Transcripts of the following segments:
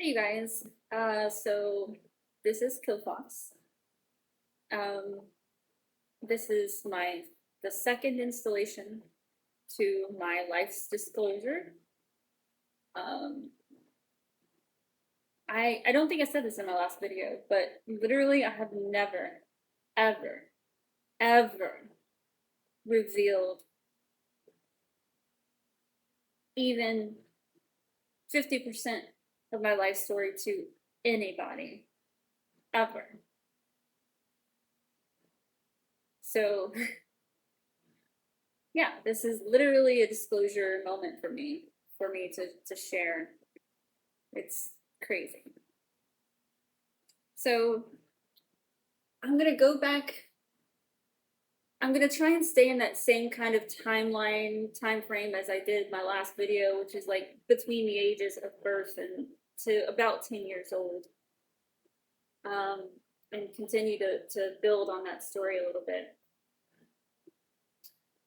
Hey you guys, so this is Kilfox. Um, this is the second installation to my life's disclosure. Um, I don't think I said this in my last video, but literally I have never, ever, ever revealed even 50% of my life story to anybody, ever. So yeah, this is literally a disclosure moment for me to share. It's crazy. So I'm gonna go back. I'm gonna try and stay in that same kind of time frame as I did my last video, which is like between the ages of birth and to about 10 years old. Um, and continue to build on that story a little bit.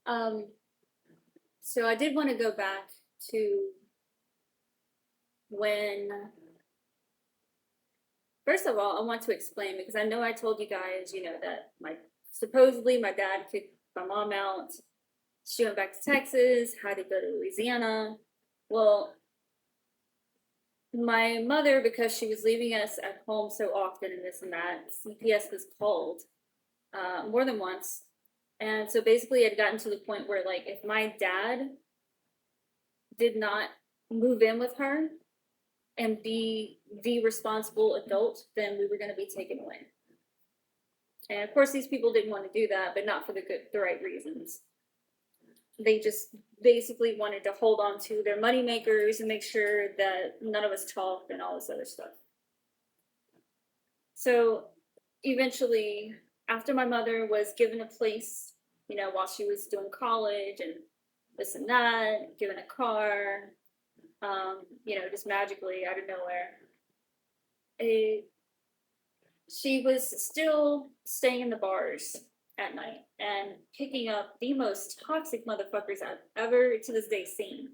Um, so I did want to go back to when, first of all, I want to explain because I know I told you guys, that supposedly my dad kicked my mom out. She went back to Texas, had to go to Louisiana. Well, my mother, because she was leaving us at home so often and this and that, CPS was called more than once. And so basically, it had gotten to the point where, like, if my dad did not move in with her and be the responsible adult, then we were going to be taken away. And of course, these people didn't want to do that, but not for the right reasons. They just basically wanted to hold on to their money makers and make sure that none of us talked and all this other stuff. So eventually, after my mother was given a place, while she was doing college and this and that, given a car, just magically out of nowhere, she was still staying in the bars at night and picking up the most toxic motherfuckers I've ever to this day seen.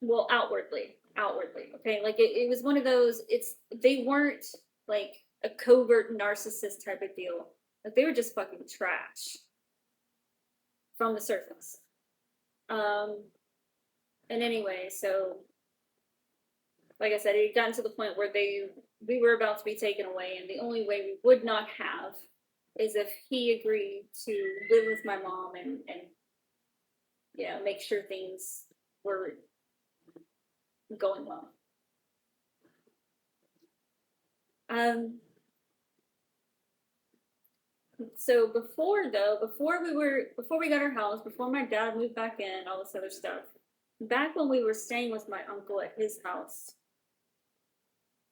Well, outwardly, okay, like it was one of those. They weren't like a covert narcissist type of deal. Like they were just fucking trash from the surface. Um, and anyway, so like I said, it had gotten to the point where we were about to be taken away, and the only way we would not have is if he agreed to live with my mom and make sure things were going well. So before we got our house, before my dad moved back in, all this other stuff, back when we were staying with my uncle at his house,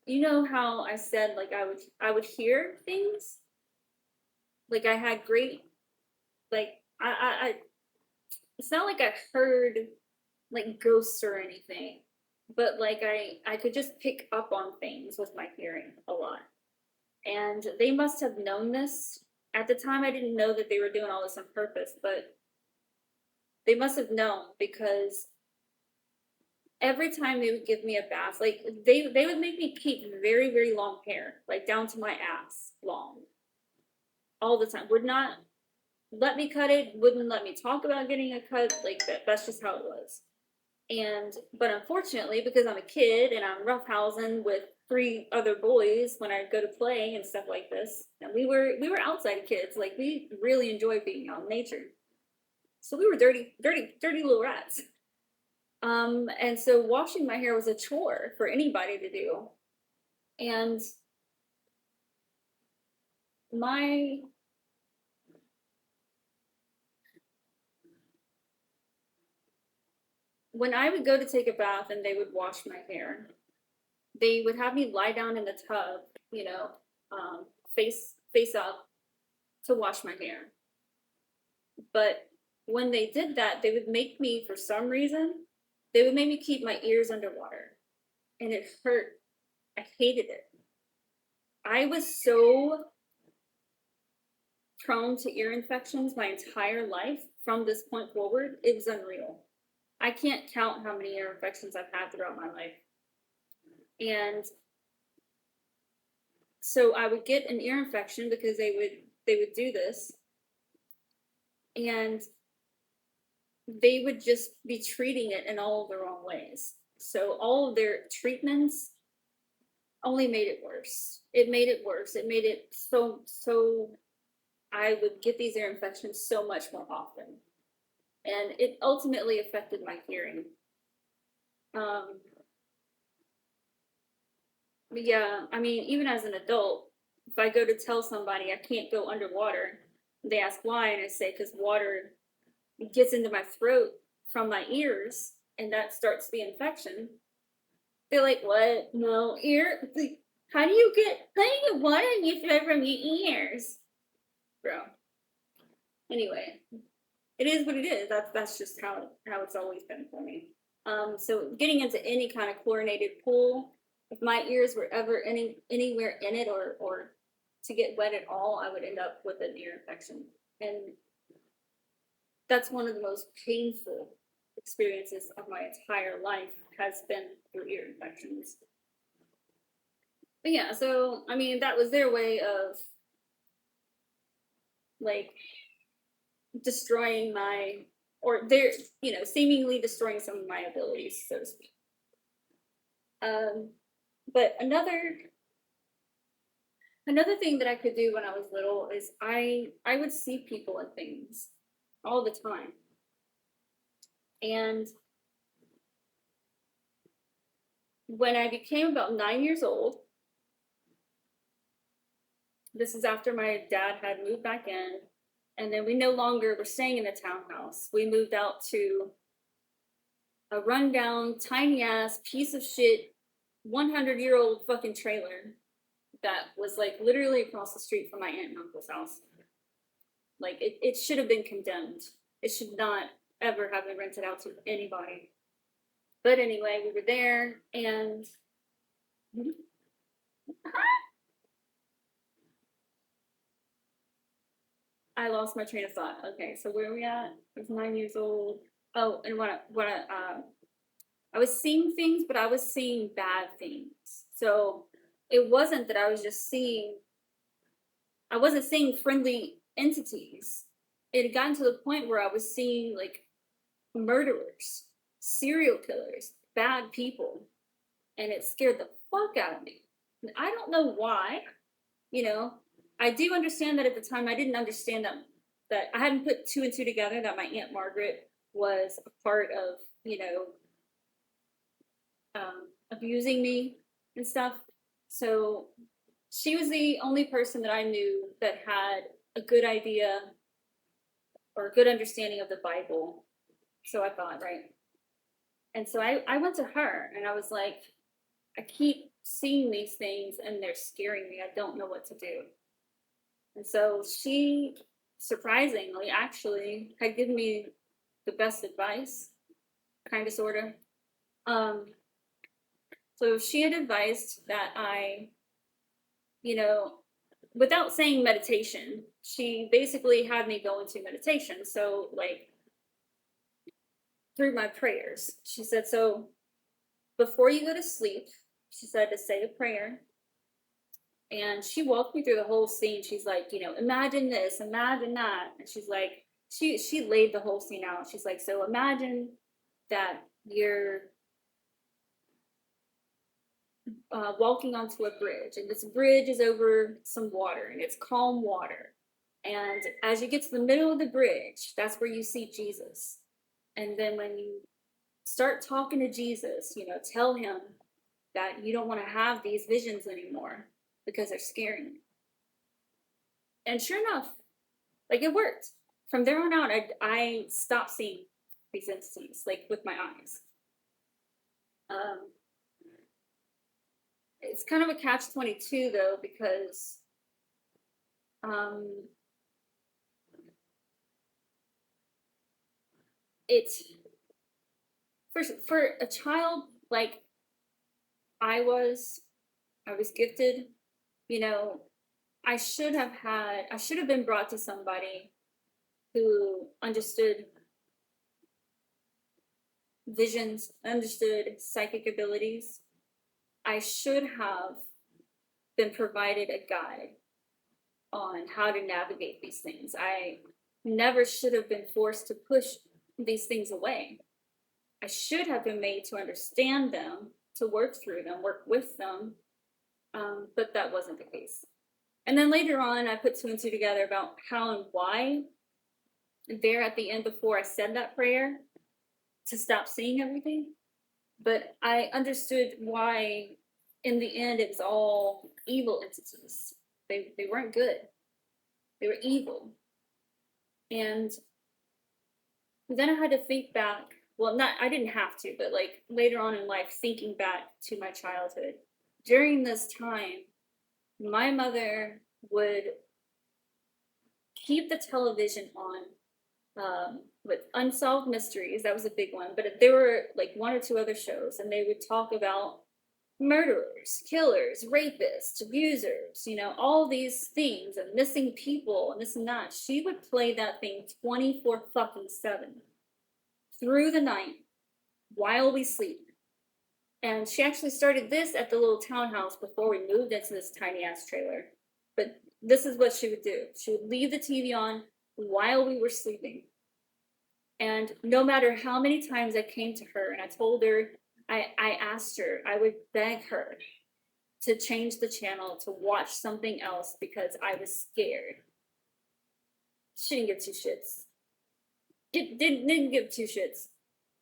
you know how I said like I would hear things? Like I had great, like I it's not like I heard like ghosts or anything, but like I could just pick up on things with my hearing a lot. And they must have known this. At the time I didn't know that they were doing all this on purpose, but they must have known because every time they would give me a bath, like they would make me keep very, very long hair, like down to my ass long. All the time. Would not let me cut it, wouldn't let me talk about getting a cut, like that's just how it was. But unfortunately, because I'm a kid and I'm roughhousing with three other boys when I go to play and stuff like this, and we were outside kids, like we really enjoy being out in nature. So we were dirty, dirty, dirty little rats. And so washing my hair was a chore for anybody to do. And my when I would go to take a bath and they would wash my hair, they would have me lie down in the tub, um, face up to wash my hair. But when they did that, they would make me, for some reason, they would make me keep my ears underwater, and it hurt. I hated it. I was so prone to ear infections my entire life from this point forward. It was unreal. I can't count how many ear infections I've had throughout my life. And so I would get an ear infection because they would do this, and they would just be treating it in all the wrong ways. So all of their treatments only made it worse. It made it worse. It made it so I would get these ear infections so much more often. And it ultimately affected my hearing. Um, but yeah, I mean, even as an adult, if I go to tell somebody I can't go underwater, they ask why, and I say because water gets into my throat from my ears, and that starts the infection. They're like, "What? No ear? Like, how do you get water in your throat from your ears, bro?" Anyway, it is what it is. That's just how it's always been for me. So getting into any kind of chlorinated pool, if my ears were ever anywhere in it or to get wet at all, I would end up with an ear infection, and that's one of the most painful experiences of my entire life has been through ear infections. But yeah, so I mean that was their way of like destroying my or they're seemingly destroying some of my abilities, so to speak. Um, but another thing that I could do when I was little is I would see people and things all the time, and when I became about 9 years old, this is after my dad had moved back in, and then we no longer were staying in the townhouse. We moved out to a rundown, tiny ass piece of shit, 100-year-old fucking trailer that was like literally across the street from my aunt and uncle's house. Like it should have been condemned. It should not ever have been rented out to anybody. But anyway, we were there and I lost my train of thought. Okay, so where are we at? I was 9 years old. Oh, and I was seeing things, but I was seeing bad things. So it wasn't that I was just seeing. I wasn't seeing friendly entities. It had gotten to the point where I was seeing like murderers, serial killers, bad people, and it scared the fuck out of me. And I don't know why. You know, I do understand that at the time I didn't understand that I hadn't put two and two together that my Aunt Margaret was a part of, abusing me and stuff. So she was the only person that I knew that had a good idea or a good understanding of the Bible. So I thought, right? And so I went to her and I was like, I keep seeing these things and they're scaring me. I don't know what to do. And so she, surprisingly, actually had given me the best advice, kind of, sort of. Um, so she had advised that you know, without saying meditation, she basically had me go into meditation. So, like, through my prayers, she said, so before you go to sleep, she said to say a prayer. And she walked me through the whole scene. She's like, imagine this, imagine that. And she's like, she laid the whole scene out. She's like, so imagine that you're walking onto a bridge, and this bridge is over some water, and it's calm water. And as you get to the middle of the bridge, that's where you see Jesus. And then when you start talking to Jesus, tell him that you don't want to have these visions anymore because they're scaring you. And sure enough, like it worked. From there on out, I stopped seeing these entities, like with my eyes. Um, it's kind of a catch-22 though, because it's for a child like I was gifted, you know, I should have been brought to somebody who understood visions, understood psychic abilities, I should have been provided a guide on how to navigate these things. I never should have been forced to push these things away. I should have been made to understand them, to work through them, work with them, but that wasn't the case. And then later on, I put two and two together about how and why there at the end before I said that prayer to stop seeing everything. But I understood why in the end it was all evil entities. They weren't good. They were evil. And then I had to think back. Well, not I didn't have to, but like later on in life, thinking back to my childhood. During this time, my mother would keep the television on with Unsolved Mysteries. That was a big one, but there were like one or two other shows, and they would talk about murderers, killers, rapists, abusers, all these things and missing people and this and that. She would play that thing 24 fucking 7 through the night while we sleep. And she actually started this at the little townhouse before we moved into this tiny ass trailer. But this is what she would do. She would leave the TV on while we were sleeping. And no matter how many times I came to her and I told her, I asked her, I would beg her to change the channel to watch something else because I was scared. She didn't give two shits. Didn't give two shits.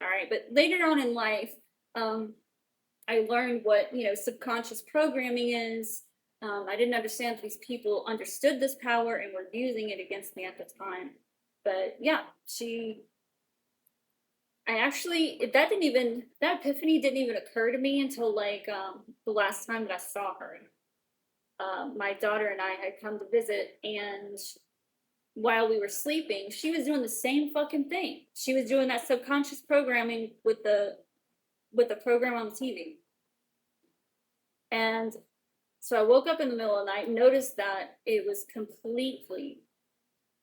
All right, but later on in life, I learned what subconscious programming is. I didn't understand that these people understood this power and were using it against me at the time. But yeah, that epiphany didn't even occur to me until like the last time that I saw her. My daughter and I had come to visit, and while we were sleeping, she was doing the same fucking thing. She was doing that subconscious programming with the program on the TV. And so I woke up in the middle of the night and noticed that it was completely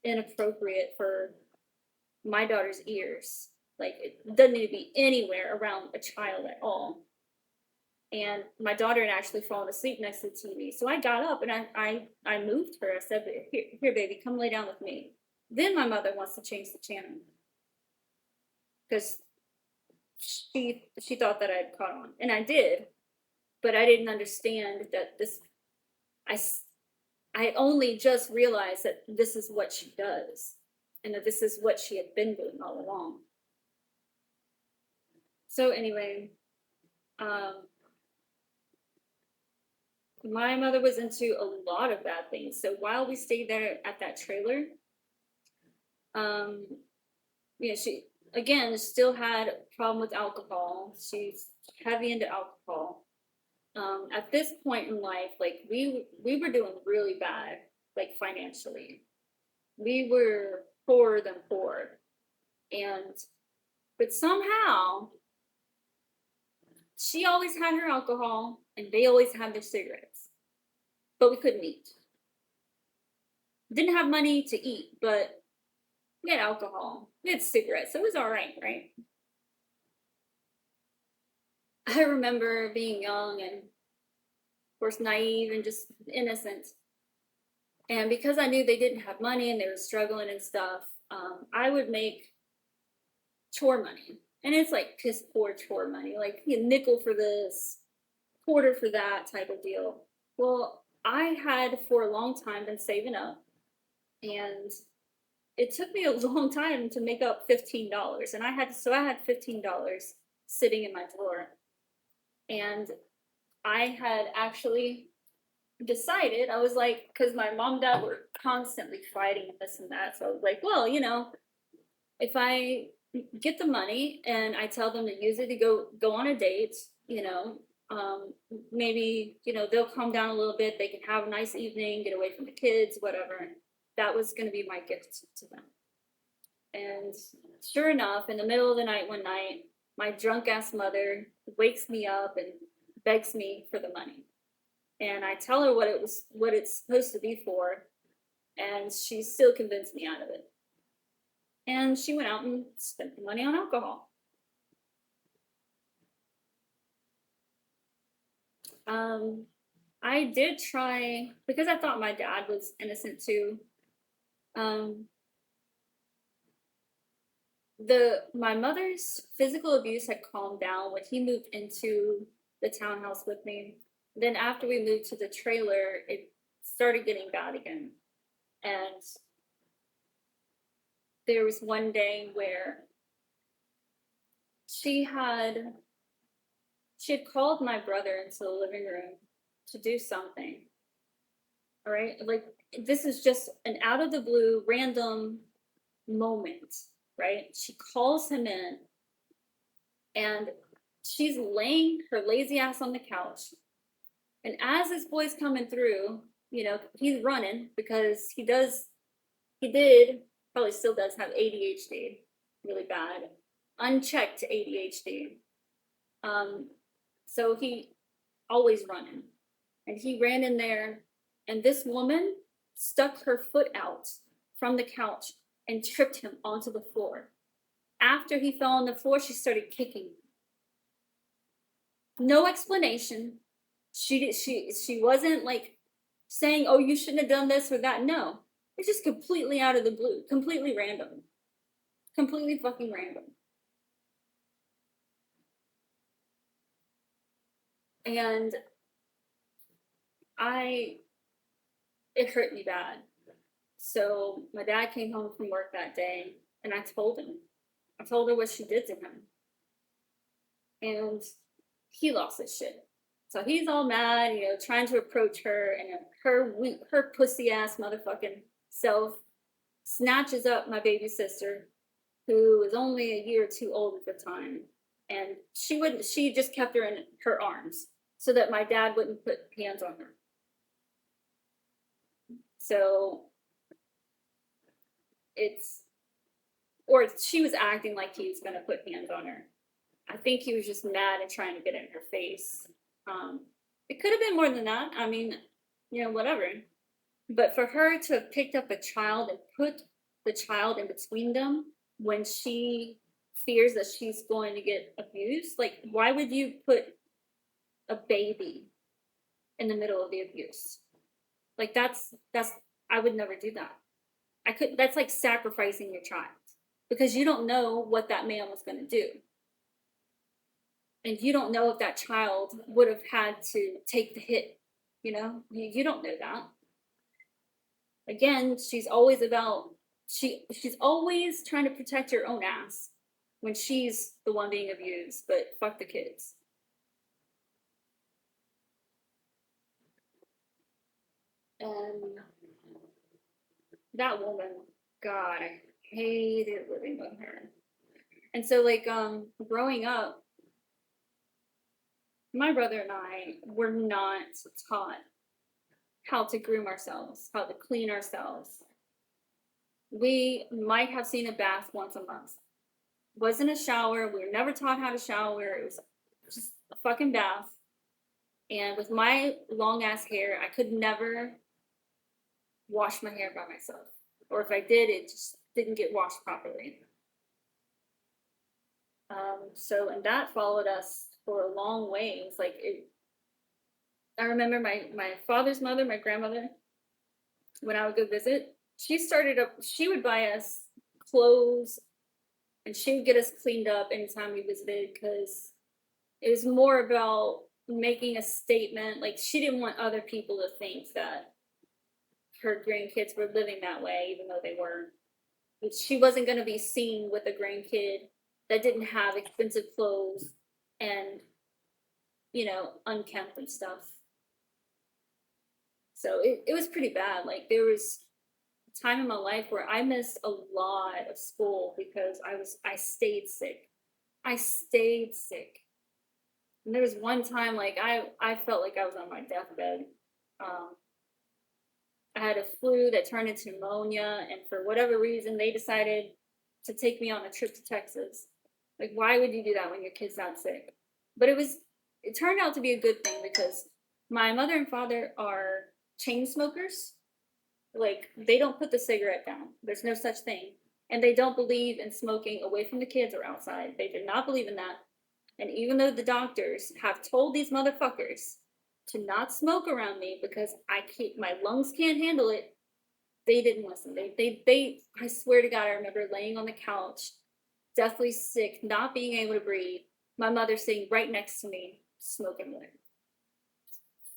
inappropriate for my daughter's ears. Like, it doesn't need to be anywhere around a child at all. And my daughter had actually fallen asleep next to the TV. So I got up and I moved her. I said, here, baby, come lay down with me. Then my mother wants to change the channel. Because she thought that I had caught on. And I did. But I didn't understand that I only just realized that this is what she does. And that this is what she had been doing all along. So anyway, my mother was into a lot of bad things. So while we stayed there at that trailer, she again still had a problem with alcohol. She's heavy into alcohol. At this point in life, like we were doing really bad, like financially. We were poorer than poor. But somehow she always had her alcohol and they always had their cigarettes. But we couldn't eat. Didn't have money to eat, but we had alcohol. We had cigarettes, so it was all right, right? I remember being young and, of course, naive and just innocent. And because I knew they didn't have money and they were struggling and stuff, I would make chore money. And it's like piss poor chore money, like a nickel for this, quarter for that type of deal. Well, I had for a long time been saving up, and it took me a long time to make up $15. And I had $15 sitting in my drawer. And I had actually decided, I was like, because my mom and dad were constantly fighting and this and that. So I was like, well, if I get the money and I tell them to use it to go on a date, maybe, they'll calm down a little bit. They can have a nice evening, get away from the kids, whatever. That was going to be my gift to them. And sure enough, in the middle of the night one night, my drunk ass mother wakes me up and begs me for the money. And I tell her what it's supposed to be for, and she still convinced me out of it. And she went out and spent the money on alcohol. Um, I did try because I thought my dad was innocent too. Um, the my mother's physical abuse had calmed down when he moved into the townhouse with me. Then after we moved to the trailer, it started getting bad again. And there was one day where she had she had called my brother into the living room to do something. All right, like this is just an out of the blue random moment, right? She calls him in and she's laying her lazy ass on the couch. And as this boy's coming through, he's running because he did, probably still does have ADHD, really bad, unchecked ADHD. Um, so he always running. And he ran in there, and this woman stuck her foot out from the couch and tripped him onto the floor. After he fell on the floor, she started kicking him. No explanation. She wasn't like saying, "Oh, you shouldn't have done this or that." No, it's just completely out of the blue, completely random, completely fucking random. And I, it hurt me bad. So my dad came home from work that day, and I told him. I told her what she did to him, and he lost his shit. So he's all mad, trying to approach her, and her pussy ass motherfucking self snatches up my baby sister, who was only a year or two old at the time, and she just kept her in her arms so that my dad wouldn't put hands on her. So it's or she was acting like he was going to put hands on her. I think he was just mad and trying to get in her face. It could have been more than that. I mean, whatever. But for her to have picked up a child and put the child in between them when she fears that she's going to get abused, like, why would you put a baby in the middle of the abuse? Like, I would never do that. That's like sacrificing your child because you don't know what that man was going to do. And you don't know if that child would have had to take the hit. You don't know that. Again, she's always trying to protect her own ass when she's the one being abused, but fuck the kids. And that woman, God, I hated living with her. And so like growing up, my brother and I were not taught how to groom ourselves, how to clean ourselves. We might have seen a bath once a month. Wasn't a shower. We were never taught how to shower. It was just a fucking bath. And with my long ass hair, I could never wash my hair by myself. Or if I did, it just didn't get washed properly. And that followed us for a long ways. I remember my father's mother, my grandmother, when I would go visit, she would buy us clothes and she would get us cleaned up anytime we visited because it was more about making a statement. Like, she didn't want other people to think that her grandkids were living that way, even though they weren't. She wasn't going to be seen with a grandkid that didn't have expensive clothes and, unkempt and stuff. So it was pretty bad. Like, there was a time in my life where I missed a lot of school because I stayed sick. I stayed sick. And there was one time, like, I felt like I was on my deathbed. I had a flu that turned into pneumonia, and for whatever reason, they decided to take me on a trip to Texas. Like, why would you do that when your kid's not sick? But it turned out to be a good thing because my mother and father are chain smokers. Like, they don't put the cigarette down. There's no such thing. And they don't believe in smoking away from the kids or outside. They do not believe in that. And even though the doctors have told these motherfuckers to not smoke around me because my lungs can't handle it. They didn't listen. I swear to God, I remember laying on the couch, deathly sick, not being able to breathe. My mother sitting right next to me, smoking with,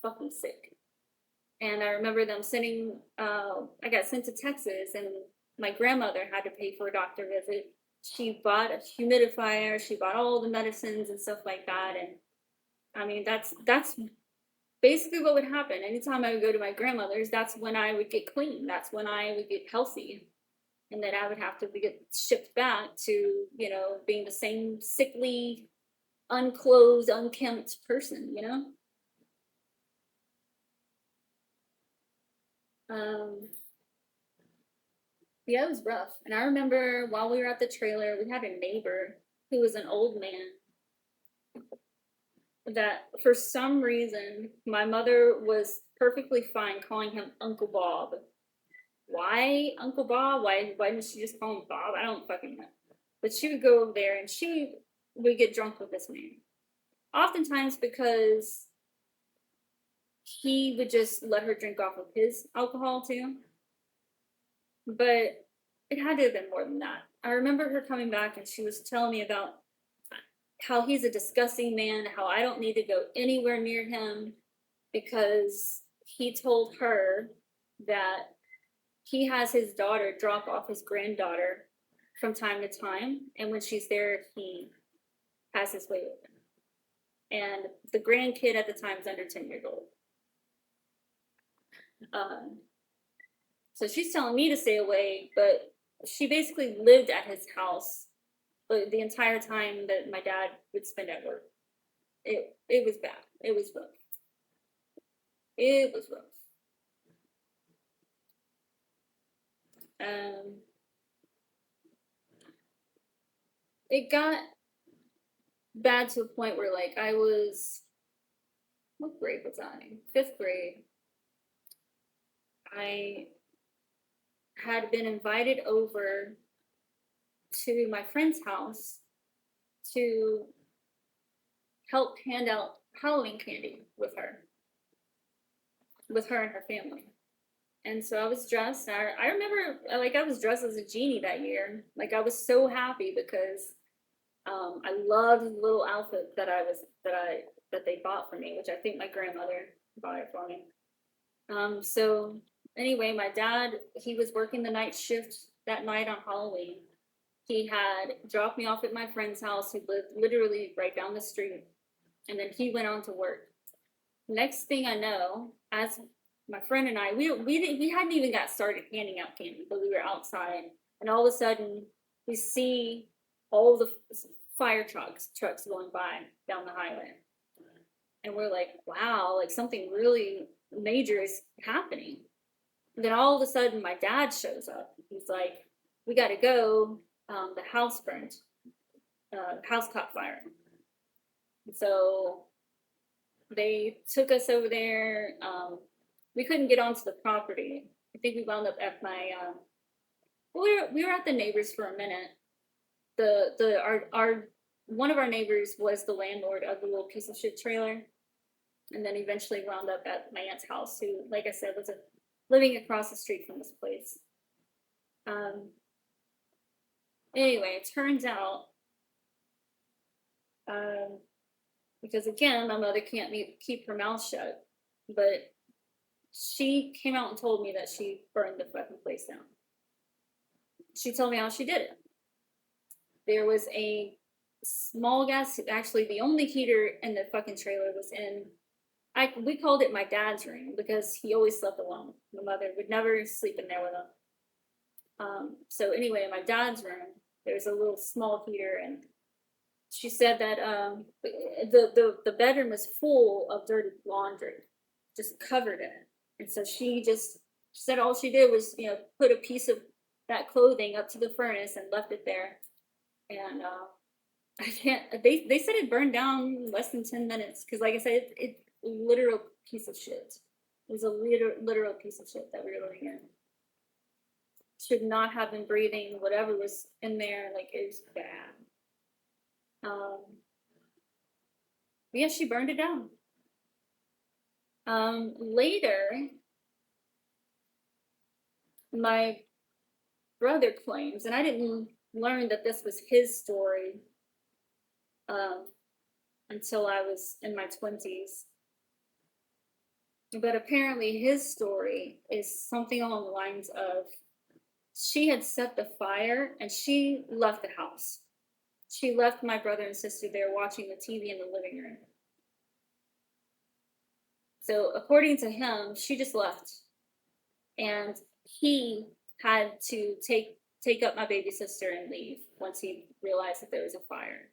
fucking sick. And I remember them sending, I got sent to Texas, and my grandmother had to pay for a doctor visit. She bought a humidifier, she bought all the medicines and stuff like that. And I mean, that's basically what would happen. Anytime I would go to my grandmother's, that's when I would get clean. That's when I would get healthy. And then I would have to get shipped back to, being the same sickly, unclothed, unkempt person. Um, yeah, it was rough. And I remember while we were at the trailer, we had a neighbor who was an old man that for some reason my mother was perfectly fine calling him Uncle Bob. Why Uncle Bob? Why didn't she just call him Bob? I don't fucking know. But she would go over there and she would get drunk with this man. Oftentimes because he would just let her drink off of his alcohol too. But it had to have been more than that. I remember her coming back and she was telling me about how he's a disgusting man, how I don't need to go anywhere near him because he told her that he has his daughter drop off his granddaughter from time to time, and when she's there, he has his way with her. And the grandkid at the time is under 10 years old. So she's telling me to stay away, but she basically lived at his house the entire time that my dad would spend at work. It was bad. It was rough. It was rough. It got bad to a point where like I was, what grade was I? 5th grade. I had been invited over to my friend's house to help hand out Halloween candy with her and her family. And so I was dressed. I remember, like, I was dressed as a genie that year. Like, I was so happy because I loved the little outfit that they bought for me, which I think my grandmother bought it for me. So anyway, my dad, he was working the night shift that night on Halloween. He had dropped me off at my friend's house who lived literally right down the street. And then he went on to work. Next thing I know, as my friend and I, we hadn't even got started handing out candy, but we were outside, and all of a sudden we see all the fire trucks going by down the highway, and we're like, wow, like something really major is happening. And then all of a sudden my dad shows up. He's like, we got to go. The house burned. House caught fire. So they took us over there. We couldn't get onto the property. I think we wound up at my. We were at the neighbors for a minute. Our one of our neighbors was the landlord of the little piece of shit trailer, and then eventually wound up at my aunt's house, who, like I said, was living across the street from this place. Anyway, it turns out, because again, my mother can't keep her mouth shut, but she came out and told me that she burned the fucking place down. She told me how she did it. There was a small gas, actually the only heater in the fucking trailer was we called it my dad's room because he always slept alone. My mother would never sleep in there with him. So anyway, in my dad's room, there's a little small heater, and she said that the bedroom was full of dirty laundry, just covered in it. And so she said all she did was, put a piece of that clothing up to the furnace and left it there. And I can't. They said it burned down less than 10 minutes because, like I said, it's a literal piece of shit. It was a literal piece of shit that we were living in. Should not have been breathing whatever was in there. Like, it was bad. But yeah, she burned it down. Later, my brother claims, and I didn't learn that this was his story um, until I was in my 20s. But apparently, his story is something along the lines of she had set the fire and she left the house. She left my brother and sister there watching the TV in the living room. So, according to him, she just left, and he had to take up my baby sister and leave once he realized that there was a fire.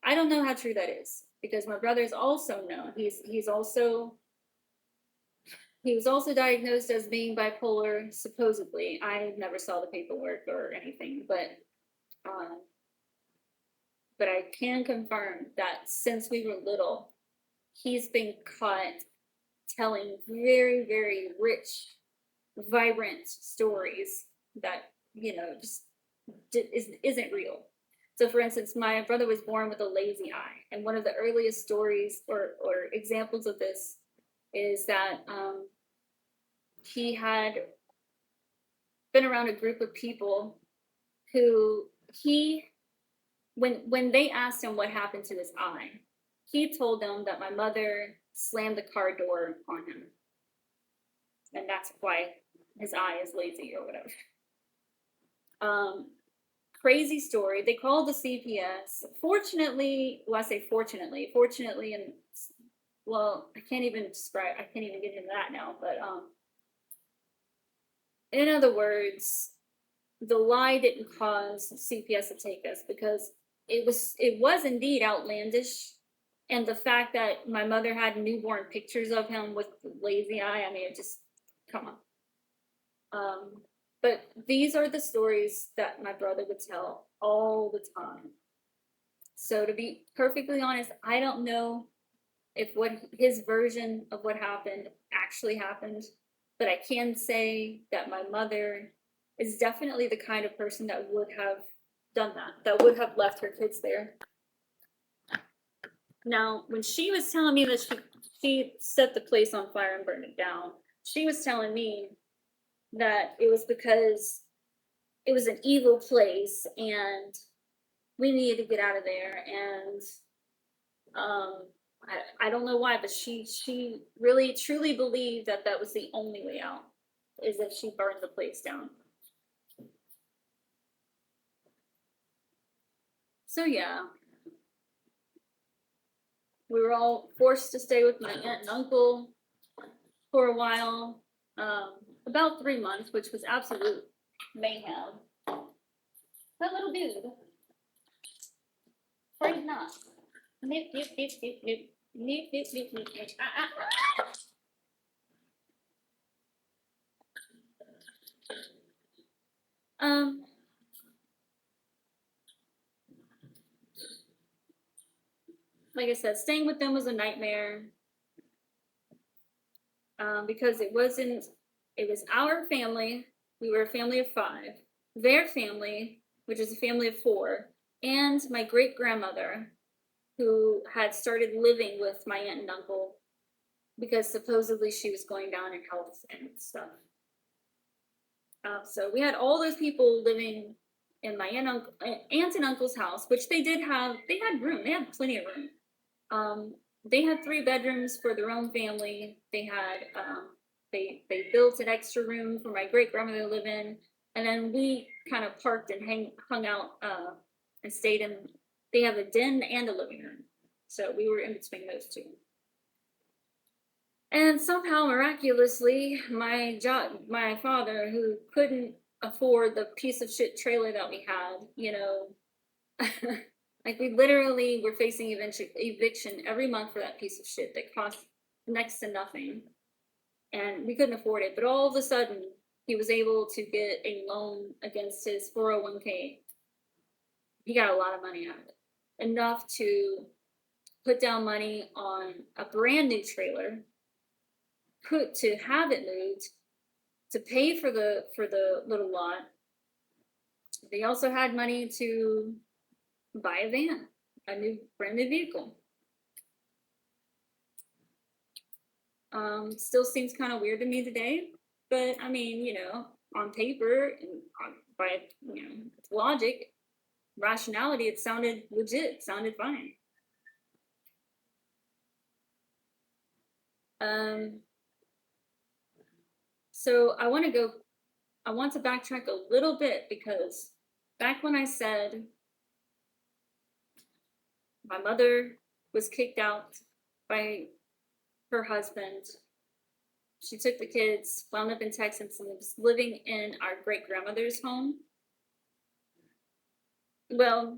I don't know how true that is because my brother's also known. He was also diagnosed as being bipolar, supposedly. I never saw the paperwork or anything, um, but I can confirm that since we were little, he's been caught telling very, very rich, vibrant stories that just isn't real. So, for instance, my brother was born with a lazy eye, and one of the earliest stories or examples of this is that he had been around a group of people who he when they asked him what happened to his eye, he told them that my mother slammed the car door on him, and that's why his eye is lazy or whatever. Um, Crazy story. They called the CPS. Fortunately, well, I say fortunately, and well, I can't even describe. I can't even get into that now. But in other words, the lie didn't cause CPS to take us because it was indeed outlandish, and the fact that my mother had newborn pictures of him with lazy eye. I mean, it just come on. But these are the stories that my brother would tell all the time. So to be perfectly honest, I don't know if what his version of what happened actually happened, but I can say that my mother is definitely the kind of person that would have done that would have left her kids there. Now, when she was telling me that she set the place on fire and burned it down, she was telling me that it was because it was an evil place and we needed to get out of there. And um I don't know why, but she really truly believed that that was the only way out, is if she burned the place down. So yeah, we were all forced to stay with my aunt and uncle for a while, about 3 months, which was absolute mayhem. That little dude, afraid not. Nip, nip, nip, nip, nip. Nip, nip, nip, nip, nip. Um, like I said, staying with them was a nightmare, because it was our family. We were a family of five. Their family, which is a family of four, and my great grandmother, who had started living with my aunt and uncle because supposedly she was going down in health and stuff. So we had all those people living in my aunt and uncle's house, which they did have. They had room. They had plenty of room. Um, they had 3 bedrooms for their own family. They built an extra room for my great grandmother to live in, and then we kind of parked and hung out and stayed in. They have a den and a living room, so we were in between those two. And somehow, miraculously, my father, who couldn't afford the piece of shit trailer that we had, like we literally were facing eviction every month for that piece of shit that cost next to nothing, and we couldn't afford it. But all of a sudden, he was able to get a loan against his 401k. He got a lot of money out of it, enough to put down money on a brand new trailer, put to have it moved, to pay for the little lot. They also had money to buy a van, a new brand new vehicle. Still seems kind of weird to me today, but I mean, on paper and by logic, rationality, it sounded legit, sounded fine. Um, so I want to backtrack a little bit because back when I said my mother was kicked out by her husband, she took the kids, wound up in Texas, and was living in our great grandmother's home. Well,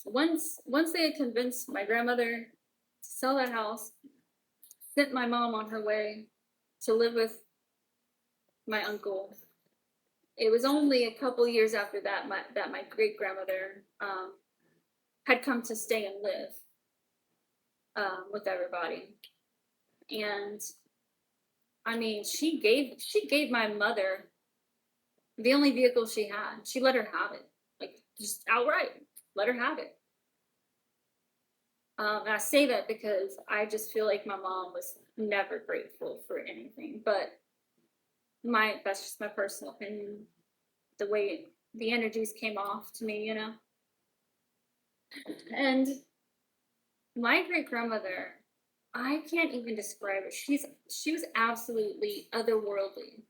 once they had convinced my grandmother to sell that house, sent my mom on her way to live with my uncle. It was only a couple years after that my great grandmother had come to stay and live with everybody, and I mean she gave my mother the only vehicle she had. She let her have it, like just outright let her have it. And I say that because I just feel like my mom was never grateful for anything. But that's just my personal opinion. The way the energies came off to me. And my great grandmother, I can't even describe her. She was absolutely otherworldly.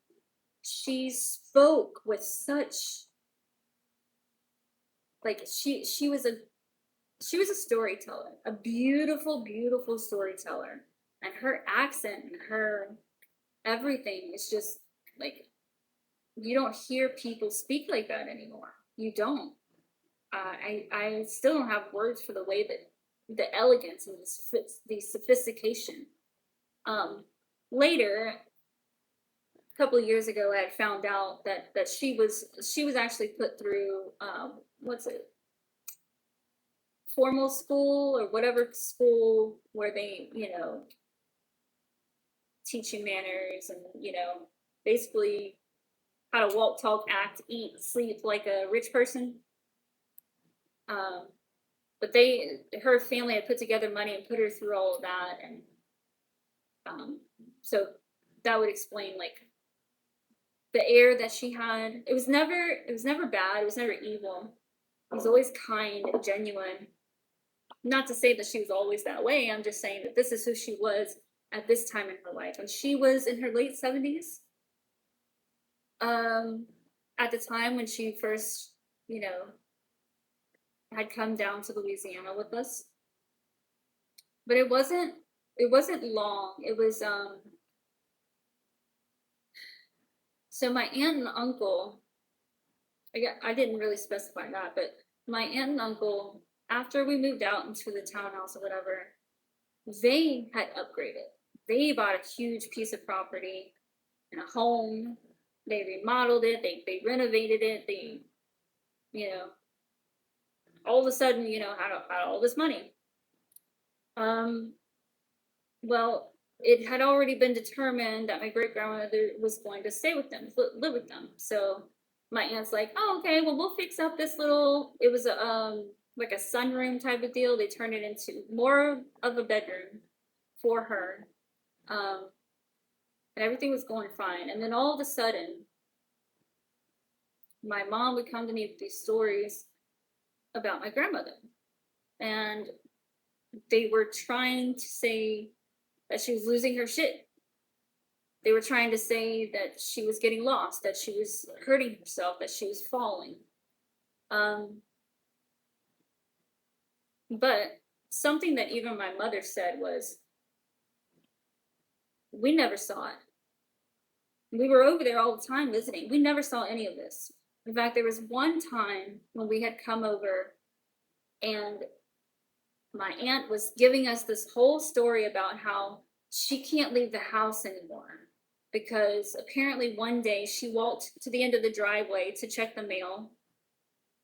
She spoke with such like she was a storyteller, a beautiful, beautiful storyteller. And her accent and her everything is just like you don't hear people speak like that anymore. You don't. I still don't have words for the way that the elegance and the sophistication. Um, Later, a couple of years ago, I had found out that she was actually put through what's it, formal school or whatever school where they teach you manners and basically how to walk, talk, act, eat, sleep like a rich person. Um, but her family had put together money and put her through all of that, and so that would explain like the air that she had. It was never bad. It was never evil. It was always kind and genuine. Not to say that she was always that way. I'm just saying that this is who she was at this time in her life, and she was in her late 70s. Um, at the time when she first, you know, had come down to Louisiana with us, but it wasn't long. It was so my aunt and uncle, I didn't really specify that, but my aunt and uncle, after we moved out into the townhouse or whatever, they had upgraded. They bought a huge piece of property and a home. They remodeled it. They renovated it. They, you know, all of a sudden, had all this money. Um, well, it had already been determined that my great grandmother was going to stay with them, live with them. So my aunt's like, "Oh, okay. Well, we'll fix up this little." It was a like a sunroom type of deal. They turned it into more of a bedroom for her, um, and everything was going fine. And then all of a sudden, my mom would come to me with these stories about my grandmother, and they were trying to say that she was losing her shit. They were trying to say that she was getting lost, that she was hurting herself, that she was falling. Um, but something that even my mother said was, "We never saw it. We were over there all the time visiting. We never saw any of this." In fact, there was one time when we had come over and my aunt was giving us this whole story about how she can't leave the house anymore because apparently one day she walked to the end of the driveway to check the mail,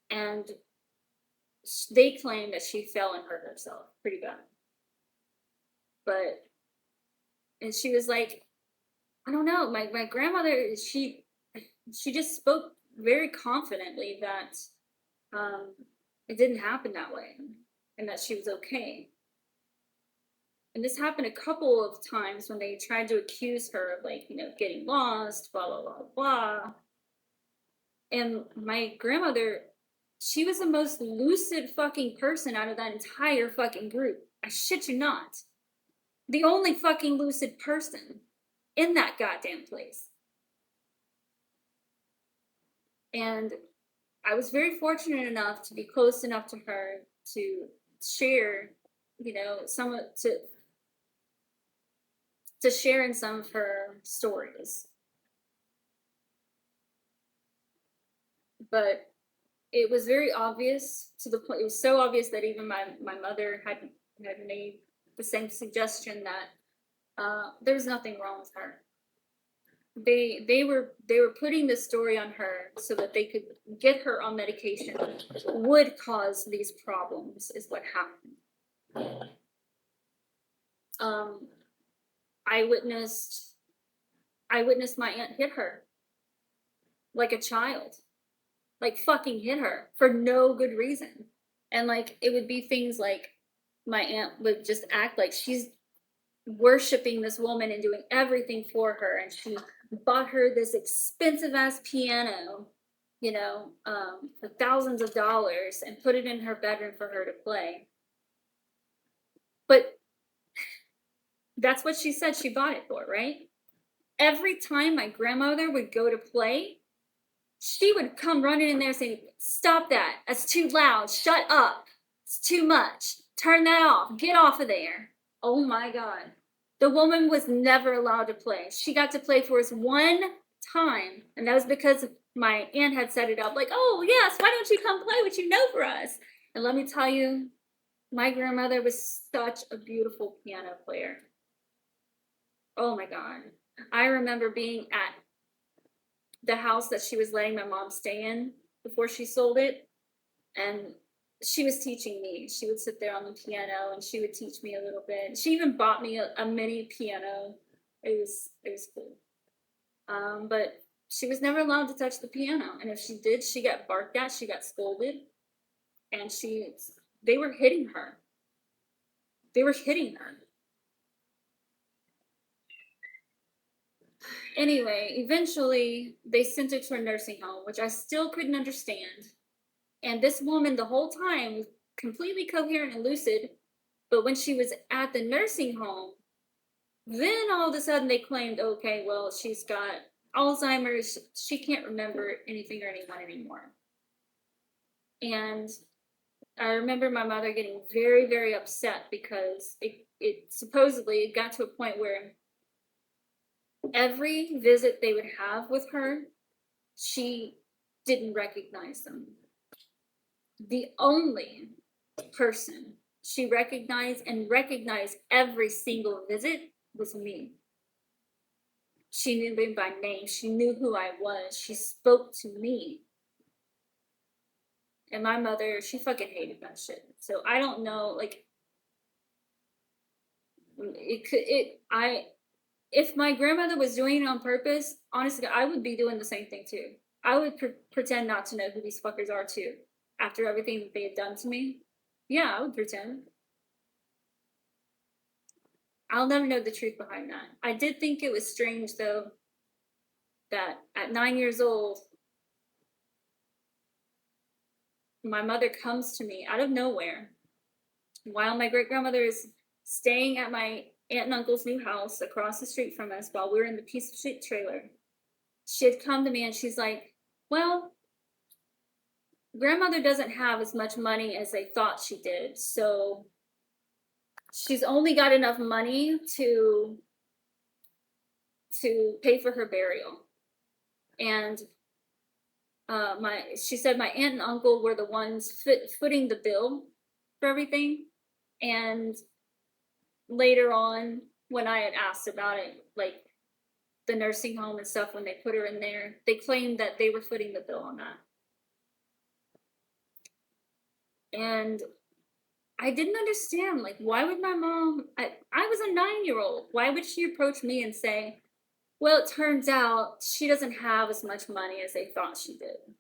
and they claim that she fell and hurt herself pretty bad. But and she was like, "I don't know, my grandmother, she just spoke very confidently that um it didn't happen that way and that she was okay." And this happened a couple of times when they tried to accuse her of, like, getting lost, blah, blah, blah, blah. And my grandmother, she was the most lucid fucking person out of that entire fucking group. I shit you not. The only fucking lucid person in that goddamn place. And I was very fortunate enough to be close enough to her to share, some to share in some of her stories. But it was very obvious, to the point, it was so obvious that even my mother had made the same suggestion that there was nothing wrong with her. They were putting this story on her so that they could get her on medication would cause these problems, is what happened. I witnessed my aunt hit her like a child, like fucking hit her for no good reason. And like it would be things like my aunt would just act like she's worshiping this woman and doing everything for her, and she bought her this expensive ass piano, for thousands of dollars, and put it in her bedroom for her to play. But that's what she said she bought it for, right? Every time my grandmother would go to play, she would come running in there saying, "Stop that. That's too loud. Shut up. It's too much. Turn that off. Get off of there." Oh my God. The woman was never allowed to play. She got to play for us one time, and that was because my aunt had set it up like, "Oh, yes, why don't you come play what you know for us?" And let me tell you, my grandmother was such a beautiful piano player. Oh my God. I remember being at the house that she was letting my mom stay in before she sold it, and she was teaching me. She would sit there on the piano and she would teach me a little bit. She even bought me a mini piano. It was cool. But she was never allowed to touch the piano, and if she did, she got barked at, she got scolded, and they were hitting her. They were hitting her. Anyway, eventually they sent her to a nursing home, which I still couldn't understand. And this woman, the whole time, was completely coherent and lucid. But when she was at the nursing home, then all of a sudden they claimed, okay, well, she's got Alzheimer's. She can't remember anything or anyone anymore. And I remember my mother getting very, very upset because it supposedly got to a point where every visit they would have with her, she didn't recognize them. The only person she recognized every single visit was me. She knew me by name. She knew who I was. She spoke to me. And my mother, she fucking hated that shit. So I don't know, like, if my grandmother was doing it on purpose, honestly, I would be doing the same thing too. I would pretend not to know who these fuckers are too. After everything that they had done to me, yeah, I would pretend. I'll never know the truth behind that. I did think it was strange, though, that at 9 years old, my mother comes to me out of nowhere while my great grandmother is staying at my aunt and uncle's new house across the street from us while we were in the piece of shit trailer. She had come to me and she's like, "Well, grandmother doesn't have as much money as they thought she did, so she's only got enough money to pay for her burial." And she said my aunt and uncle were the ones footing the bill for everything. And later on, when I had asked about it, like the nursing home and stuff, when they put her in there, they claimed that they were footing the bill on that. And I didn't understand, like, why would my mom, I was a 9-year-old, why would she approach me and say, "Well, it turns out she doesn't have as much money as they thought she did"?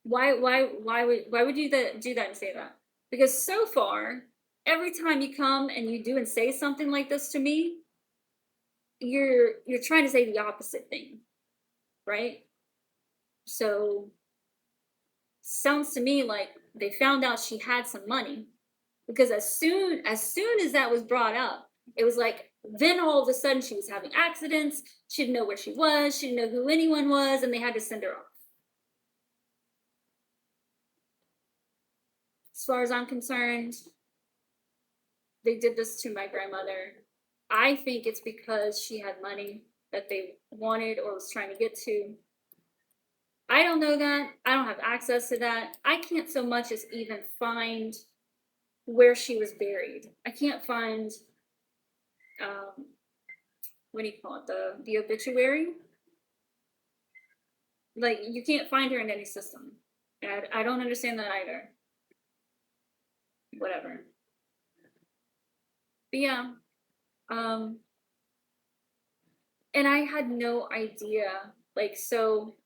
Why would you do that and say that? Because so far, every time you come and you do and say something like this to me, you're trying to say the opposite thing, right? So sounds to me like they found out she had some money, because as soon as that was brought up, it was like then all of a sudden she was having accidents, she didn't know where she was, she didn't know who anyone was, and they had to send her off. As far as I'm concerned, they did this to my grandmother. I think it's because she had money that they wanted or was trying to get to. I don't know that. I don't have access to that. I can't so much as even find where she was buried. I can't find um what do you call it? The obituary. Like you can't find her in any system. And I don't understand that either. Whatever. But yeah. Um and I had no idea. Like so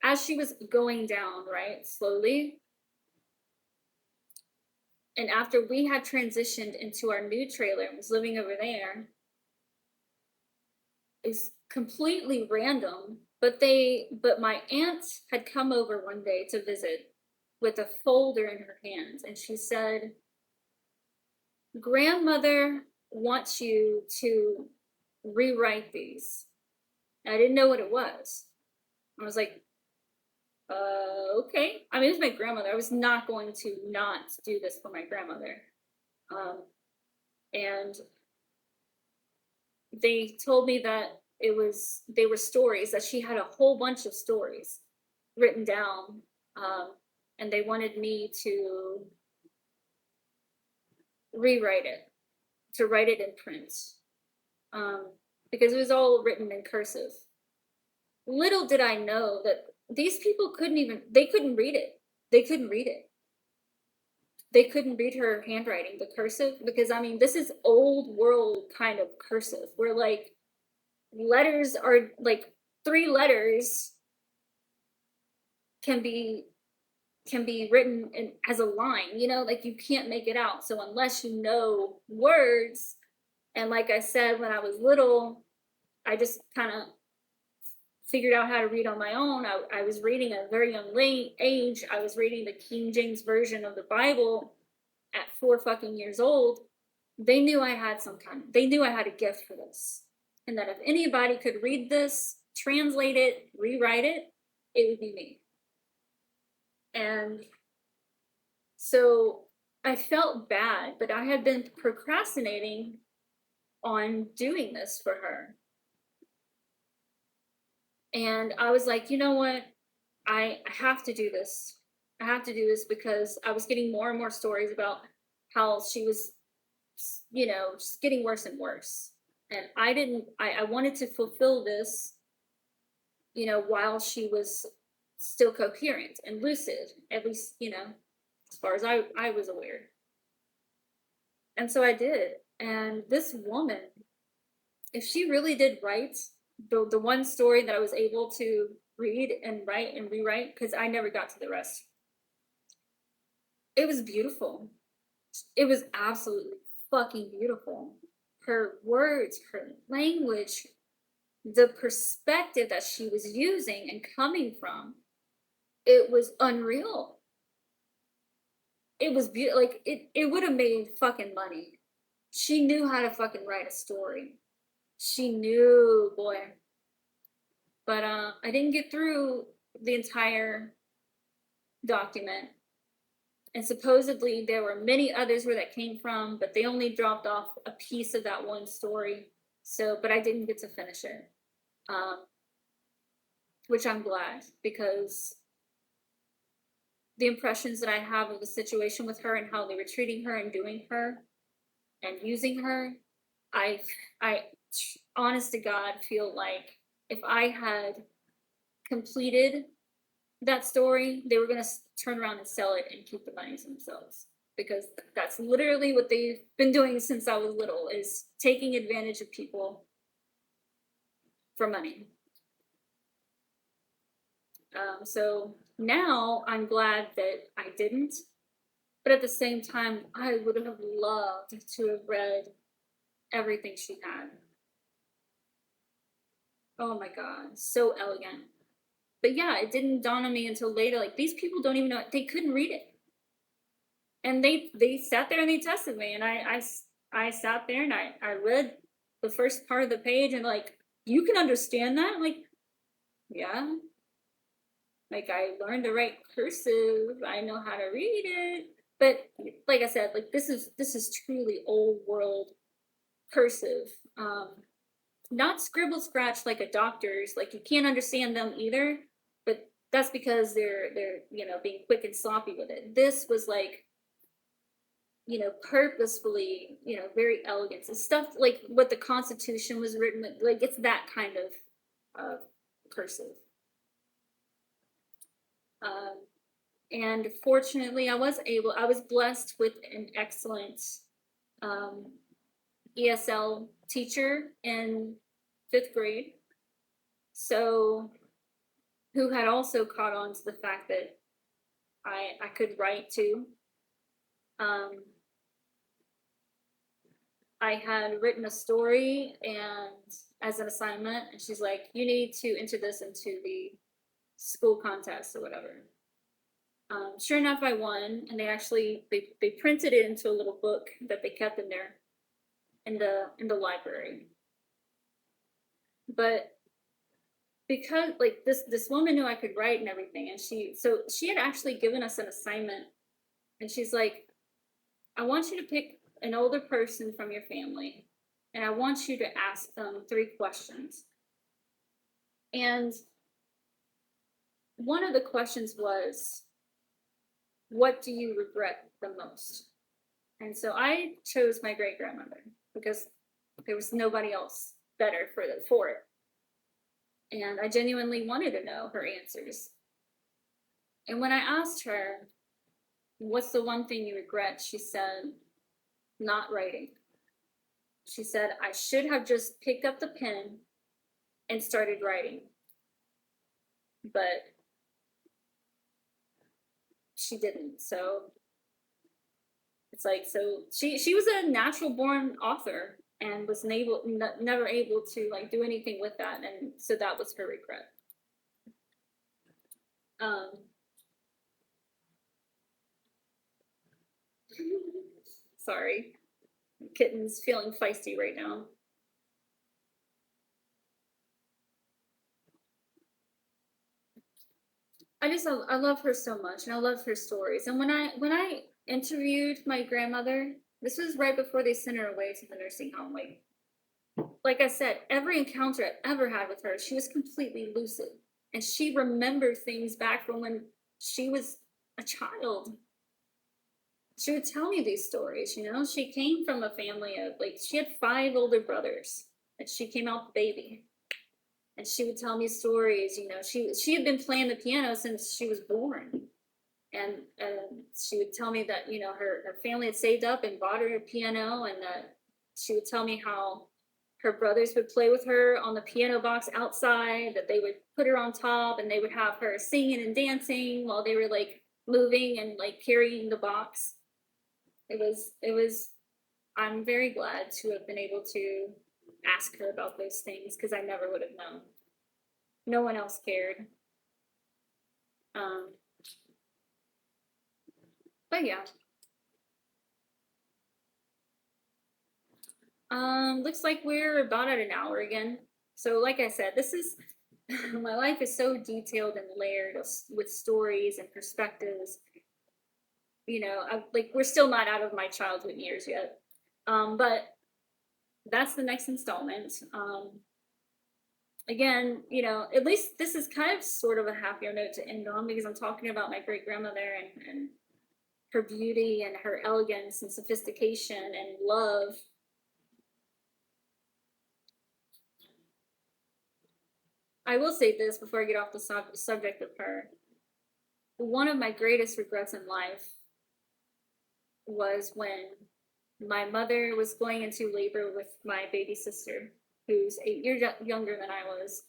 as she was going down, right, slowly, and after we had transitioned into our new trailer and was living over there, is completely random, but my aunt had come over one day to visit with a folder in her hands, and she said, "Grandmother wants you to rewrite these." And I didn't know what it was. I was like, okay. I mean, it was my grandmother. I was not going to not do this for my grandmother. Um, and they told me that they were stories, that she had a whole bunch of stories written down, um, and they wanted me to rewrite it, to write it in print, um, because it was all written in cursive. Little did I know that these people they couldn't read it. They couldn't read it. They couldn't read her handwriting, the cursive, because I mean, this is old world kind of cursive, where like letters are like three letters can be written in, as a line, like you can't make it out. So unless you know words, and like I said, when I was little, I just kind of figured out how to read on my own. I was reading at a very young age. I was reading the King James version of the Bible at 4 fucking years old. They knew I had they knew I had a gift for this. And that if anybody could read this, translate it, rewrite it, it would be me. And so I felt bad, but I had been procrastinating on doing this for her. And I was like, you know what? I have to do this. I have to do this because I was getting more and more stories about how she was, just getting worse and worse. And I wanted to fulfill this, while she was still coherent and lucid, at least, as far as I was aware. And so I did. And this woman, if she really did write the one story that I was able to read and write and rewrite, because I never got to the rest, it was beautiful. It was absolutely fucking beautiful. Her words, her language, the perspective that she was using and coming from, it was unreal. It was beautiful. Like it would have made fucking money. She knew how to fucking write a story. She knew, boy. But I didn't get through the entire document. And supposedly there were many others where that came from, but they only dropped off a piece of that one story. So, but I didn't get to finish it. Which I'm glad, because the impressions that I have of the situation with her and how they were treating her and doing her and using her, I honest to God feel like if I had completed that story, they were going to turn around and sell it and keep the money to themselves, because that's literally what they've been doing since I was little, is taking advantage of people for money. So now I'm glad that I didn't, But at the same time, I would have loved to have read everything she had. Oh my god, so elegant. But yeah, it didn't dawn on me until later. Like these people don't even know they couldn't read it, and they sat there and they tested me, and I sat there and I read the first part of the page and like you can understand that. I'm like yeah, like I learned to write cursive. I know how to read it, but like I said, like this is truly old world cursive. Not scribble scratch like a doctor's. Like you can't understand them either, but that's because they're being quick and sloppy with it. This was like purposefully very elegant. It's stuff like what the Constitution was written with. Like it's that kind of cursive. Um, and fortunately, I was blessed with an excellent um, ESL teacher in fifth grade. So who had also caught on to the fact that I could write too. Um, I had written a story and as an assignment, and she's like, "You need to enter this into the school contest or whatever." Sure enough, I won, and they printed it into a little book that they kept in there in the library. But because like this woman knew I could write and everything, and she had actually given us an assignment, and she's like, I want you to pick an older person from your family, and I want you to ask them 3 questions. And one of the questions was, what do you regret the most? And so I chose my great grandmother because there was nobody else better for it. And I genuinely wanted to know her answers. And when I asked her, what's the one thing you regret? She said, not writing. She said, I should have just picked up the pen and started writing. But she didn't. So it's like, so she was a natural born author and was never able to like do anything with that. And so that was her regret. Um, sorry, kitten's feeling feisty right now. I love her so much, and I love her stories. And when I interviewed my grandmother, this was right before they sent her away to the nursing home. Like I said, every encounter I ever had with her, she was completely lucid, and she remembered things back from when she was a child. She would tell me these stories. She came from a family of like she had 5 older brothers, and she came out the baby. And she would tell me stories. She had been playing the piano since she was born, and she would tell me that her family had saved up and bought her a piano, and that she would tell me how her brothers would play with her on the piano box outside, that they would put her on top and they would have her singing and dancing while they were like moving and like carrying the box. It was I'm very glad to have been able to ask her about those things because I never would have known. No one else cared. Um, but yeah. Looks like we're about at an hour again. So, like I said, this is my life is so detailed and layered with stories and perspectives. Like we're still not out of my childhood years yet. But that's the next installment. Again, at least this is kind of sort of a happier note to end on because I'm talking about my great grandmother and her beauty and her elegance and sophistication and love. I will say this before I get off the subject of her. One of my greatest regrets in life was when my mother was going into labor with my baby sister, who's 8 years younger than I was.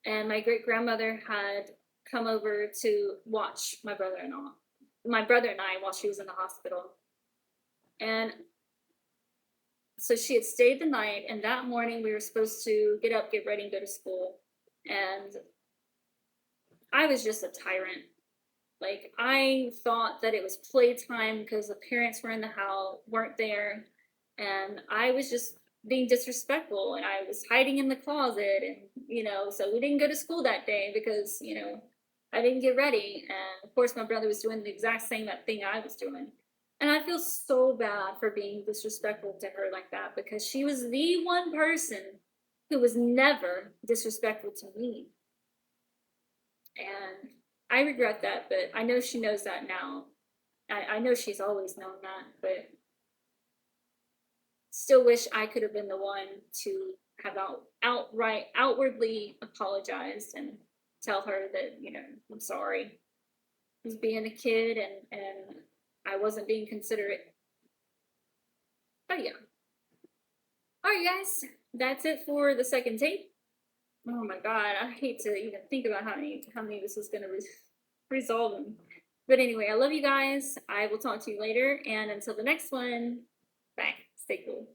And my great grandmother had come over to watch my brother in law. my brother and I while she was in the hospital. And so she had stayed the night, and that morning we were supposed to get up, get ready, and go to school. And I was just a tyrant. Like I thought that it was playtime because the parents were in the house, weren't there, and I was just being disrespectful, and I was hiding in the closet, and so we didn't go to school that day because I didn't get ready, and of course my brother was doing the exact same thing I was doing, and I feel so bad for being disrespectful to her like that because she was the one person who was never disrespectful to me, and I regret that, but I know she knows that now. I know she's always known that, but still wish I could have been the one to have outwardly apologized and tell her that, I'm sorry. I was being a kid and I wasn't being considerate. But yeah. Alright guys, that's it for the second tape. Oh my god, I hate to even think about how many this is gonna resolve them. But anyway, I love you guys. I will talk to you later, and until the next one, bye. Stay cool.